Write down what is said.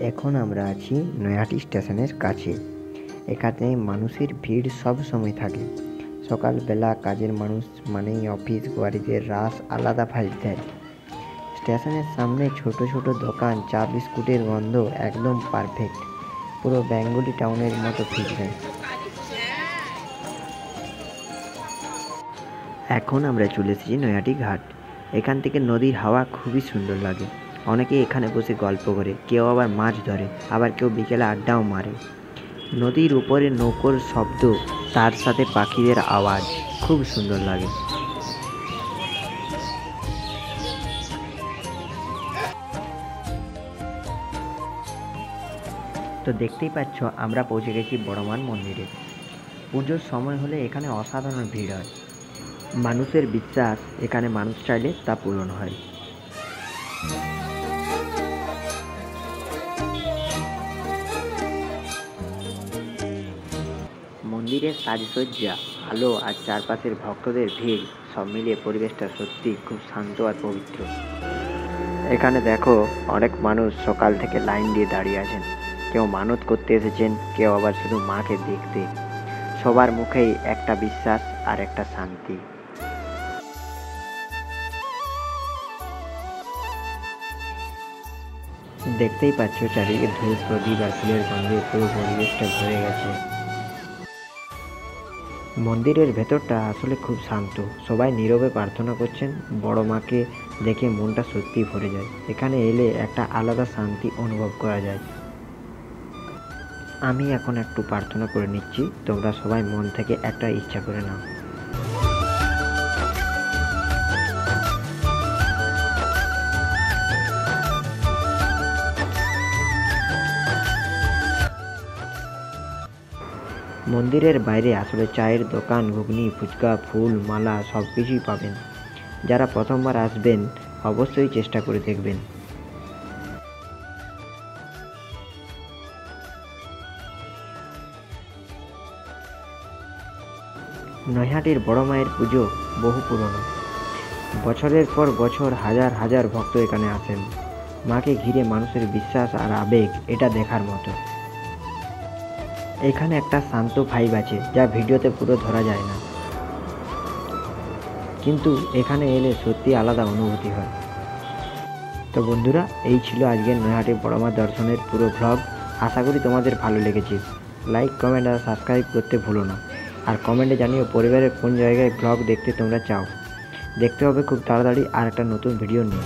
এখন আমরা আছি নৈহাটি স্টেশনের কাছে। এখানে মানুষের ভিড় সব সময় থাকে। সকালবেলা কাজের মানুষ মানেই অফিস বাড়িতে রাশ আলাদা ভাইব দেয়। স্টেশনের সামনে ছোট ছোট দোকান, চা বিস্কুটের গন্ধ একদম পারফেক্ট, পুরো বেঙ্গলি টাউনের মতো ফিল দেয়। এখন আমরা চলে এসেছি নৈহাটি ঘাট। এখান থেকে নদীর হাওয়া খুবই সুন্দর লাগে। অনেকে এখানে বসে গল্প করে, কেউ আবার মাছ ধরে, আবার কেউ বিকেলে আড্ডাও মারে। নদীর উপরে নৌকোর শব্দ, তার সাথে পাখিদের আওয়াজ খুব সুন্দর লাগে। তো দেখতেই পাচ্ছ, আমরা পৌঁছে গেছি বড়মান মন্দিরে। পুজোর সময় হলে এখানে অসাধারণ ভিড় হয়। মানুষের বিশ্বাস, এখানে মানুষ চাইলে তা পূরণ হয়। মন্দিরের সাজসজ্জা, আলো আর চারপাশের ভক্তদের ভিড় সব মিলিয়ে পরিবেশটা সত্যি খুব শান্ত আর পবিত্র। এখানে দেখো, অনেক মানুষ সকাল থেকে লাইন দিয়ে দাঁড়িয়ে আছেন। কেউ মানত করতে এসেছেন, কেউ আবার শুধু মাকে দেখতে। সবার মুখেই একটা বিশ্বাস আর একটা শান্তি। দেখতেই পাচ্ছ, চারিদিকে ধূপ, প্রদীপ আর ফুলের গন্ধে পুরো পরিবেশটা ভরে গেছে। মন্দিরের ভেতরটা আসলে খুব শান্ত। সবাই নীরবে প্রার্থনা করছেন। বড় মাকে দেখে মনটা সত্যি ভরে যায়। এখানে এলে একটা আলাদা শান্তি অনুভব করা যায়। আমি এখন একটু প্রার্থনা করে নিচ্ছি, তোমরা সবাই মন থেকে একটা ইচ্ছা করে নাও। মন্দিরের বাইরে আসলে চায়ের দোকান, ঘুগনি, ফুচকা, ফুল, মালা সব কিছুই পাবেন। যারা প্রথমবার আসবেন অবশ্যই চেষ্টা করে দেখবেন। নৈহাটির বড় মায়ের পুজো বহু পুরনো। বছরের পর বছর হাজার হাজার ভক্ত এখানে আসেন। মাকে ঘিরে মানুষের বিশ্বাস আর আবেগ, এটা দেখার মতো। এখানে একটা শান্ত ভাইব আছে, যা ভিডিওতে পুরো ধরা যায় না, কিন্তু এখানে এলে সত্যি আলাদা অনুভূতি হয়। তো বন্ধুরা, এই ছিল আজকের নৈহাটি বড়মা দর্শনের পুরো ভ্লগ। আশা করি তোমাদের ভালো লেগেছে। লাইক, কমেন্ট আর সাবস্ক্রাইব করতে ভুলো না। আর কমেন্টে জানিও পরিবারের কোন জায়গায় ভ্লগ দেখতে তোমরা চাও। দেখতে হবে খুব তাড়াতাড়ি আর একটা নতুন ভিডিও নিয়ে।